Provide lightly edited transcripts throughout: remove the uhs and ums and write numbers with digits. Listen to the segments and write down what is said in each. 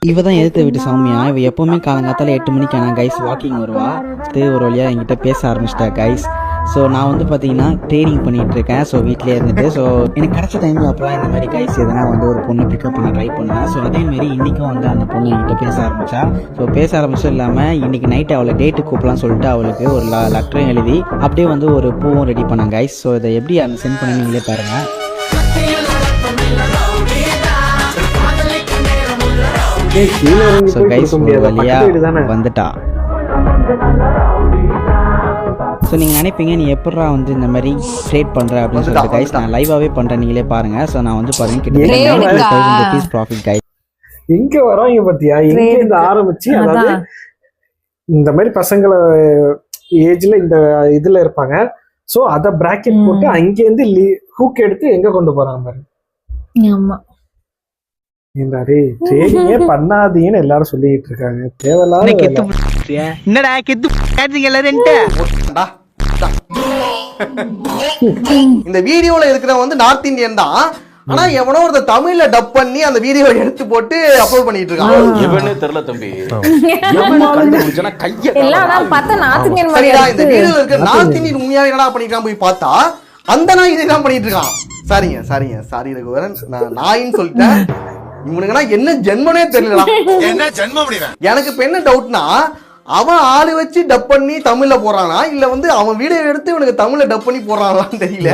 இவ தான் எதிர்த்த வீட்டு சௌமியா. இவ எப்பவுமே காலங்காத்தால 8 மணிக்கு ஆனால் கைஸ் வாக்கிங் வருவா. ஒரு வழியாக என்கிட்ட பேச ஆரம்பிச்சிட்டா கைஸ். ஸோ நான் வந்து பார்த்தீங்கன்னா ட்ரேடிங் பண்ணிகிட்டு இருக்கேன். ஸோ வீட்டிலே இருந்துட்டு ஸோ எனக்கு கிடச்ச டைமில் அப்போலாம் இந்த மாதிரி கைஸ் எதனா வந்து ஒரு பொண்ணு பிக்கப் பண்ண ட்ரை பண்ணுவேன். ஸோ அதேமாரி இன்றைக்கும் வந்து அந்த பொண்ணு என்கிட்ட பேச ஆரம்பித்தா. ஸோ பேச ஆரம்பிச்சும் இல்லாமல் இன்றைக்கி நைட்டு அவளை டேட்டு கூப்பிடலாம் சொல்லிட்டு அவளுக்கு ஒரு லெட்டரும் எழுதி அப்படியே வந்து ஒரு பூவும் ரெடி பண்ணேன் கைஸ். ஸோ இதை எப்படி அந்த சென்ட் பண்ணி நீங்களே பாருங்கள். ஸோ கைஸ் ஒரு வழியாக வந்துட்டா. ஸோ நீங்கள் நினைப்பீங்க நீ எப்படா வந்து இந்த மாதிரி ட்ரேட் பண்ணுற அப்படின்னு சொல்லிட்டு கைஸ் நான் லைவாகவே பண்ணுறேன், நீங்களே பாருங்கள். ஸோ நான் வந்து பாருங்க கிட்டத்தட்ட ப்ராஃபிட் கைஸ். இங்கே வரோங்க பார்த்தியா, இங்கே ஆரம்பிச்சு அதாவது இந்த மாதிரி பசங்களை ஏஜ்ல இந்த இதில் இருப்பாங்க. ஸோ அதை பிராக்கெட் போட்டு அங்கேருந்து ஹூக் எடுத்து எங்கே கொண்டு போகிறாங்க பாருங்க. ஆமாம் ட்ரேடிங்கே பண்ணாதீங்கன்னு எல்லாரும் சொல்லிட்டு இருக்காங்க. தேவையில்லாத என்னடா கெத்து எல்லாரும். இந்த வீடியோல இருக்கிறவன் வந்து நார்த் இந்தியன் தான். ஆனா எவனோ ஒரு தமிழ்ல டப் பண்ணி அந்த வீடியோ எடுத்து போட்டு அப்லோட் பண்ணிட்டு இருக்கான். எவனே தெரியல தம்பி. சரிடா, இந்த வீடியோல இருக்கிற நார்த் இந்தியன் உண்மையாவே என்னடா பண்ணிருக்கான் போய் பார்த்தா அந்த நாய் இதான் பண்ணிட்டு இருக்கான். சாரி ரகுவரன், நான் நாயின்னு சொல்லிட்டேன். இவனுக்குன்னா என்ன ஜென்மனே தெரியல. என்ன ஜென்மம்? எனக்கு இப்ப என்ன டவுட்னா, அவன் ஆளு வச்சு டப் பண்ணி தமிழ்ல போறானா இல்ல வந்து அவன் வீடியோ எடுத்து இவனுக்கு தமிழ்ல டப் பண்ணி போறானான்னு தெரியல.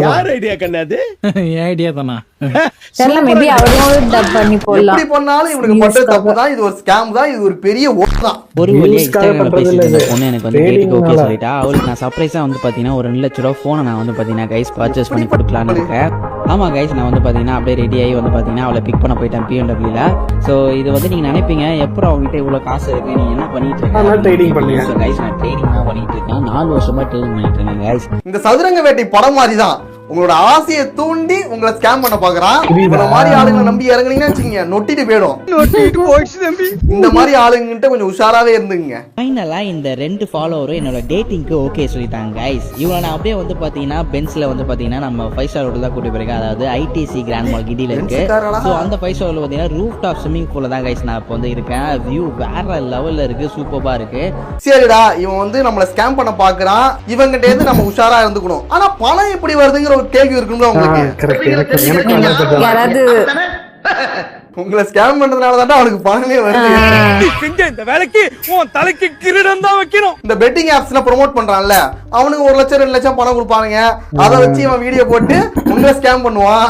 யார் ஐடியா கண்ணாது? என் ஐடியா தானா? எப்படி பண்ணாலும் இவனுக்கு மட்டும் தப்பு தான். இது ஒரு ஸ்கேம் தான். இது ஒரு பெரிய ஓட்டு தான். ஒரு வழியா இன்ஸ்டாகிராம்ல பேசிட்டு இருந்த பொண்ணு எனக்கு வந்து டேட்டுக்கு ஓகே சொல்லிட்டா. அவளுக்கு நான் சர்ப்ரைஸா வந்து பாத்தீங்கன்னா ஒரு 2 லட்ச ரூபா போனை நான் வந்து பாத்தீங்கன்னா கைஸ் பர்ச்சேஸ் பண்ணி கொடுக்கலான்னு இருக்கேன். ஆமா கைஸ், நான் வந்து பாத்தீங்கன்னா அப்படியே ரெடி ஆகி வந்து பாத்தீங்கன்னா அவளை பிக் பண்ண போயிட்டேன் BMW ல. சோ இது வந்து நீங்க நினைப்பீங்க எப்பறம் அவங்ககிட்ட இவ்வளவு காசு இருக்கு, நீ என்ன பண்ணிட்டு இருக்க? ட்ரேடிங் பண்ணுங்க கைஸ், நான் ட்ரேடிங் தான் பண்ணிட்டு இருக்கேன். 4 வருஷமா ட்ரேடிங் பண்ணிட்டு இருக்கேன் கைஸ். இந்த சதுரங்க வேட்டை படம் மாதிரி தான். உங்களோட ஆசையை தூண்டி உங்களை ஸ்கேம் பண்ண பாக்குறான். இந்த மாதிரி ஆளுங்களை நம்பி இறங்குனீங்கன்னா வச்சுக்கீங்க நொட்டிட்டு போயிடும். இந்த மாதிரி ஆளுங்கிட்ட கொஞ்சம் உஷாராவே இருந்துங்க. ஃபைனலா இந்த 2 ஃபாலோவரும் என்னோட டேட்டிங்க்கு ஓகே சொல்லிட்டாங்க கைஸ். இவங்க நான் அப்படியே வந்து பாத்தீங்கன்னா பென்ஸ்ல வந்து பாத்தீங்கன்னா நம்ம 5 ஸ்டார் ஹோட்டல் தான் கூட்டி போயிருக்கேன். அதாவது ITC கிராண்ட் மால் கிடில இருக்கு. ஸோ அந்த 5 ஸ்டார் ஹோட்டல் பாத்தீங்கன்னா ரூஃப் டாப் ஸ்விம்மிங் பூல்ல தான் கைஸ் நான் இப்போ வந்து இருக்கேன். வியூ வேற லெவல்ல இருக்கு, சூப்பரா இருக்கு. சரிடா, இவன் வந்து நம்மள ஸ்கேம் பண்ண பாக்குறான். இவங்கிட்ட இருந்து நம்ம உஷாரா இருந்துக்கணும். ஆனா பணம் எப்படி வருதுங்கிற ஒரு கேள்வி இருக்கும்ல உங்களுக்கு. உங்களை ஸ்கேம் பண்றதுனால தான் அவனுக்கு பணமே வருது. இந்த வேலைக்கு உன் தலைக்கு கிரீடம் தான் வைக்கணும். இந்த பெட்டிங் ஆப்ஸ்ல ப்ரோமோட் பண்றான்ல, அவனுக்கு 1 லட்சம் 2 லட்சம் பணம் கொடுப்பானுங்க. அதை வச்சு இவன் வீடியோ போட்டு உங்களை ஸ்கேம் பண்ணுவான்.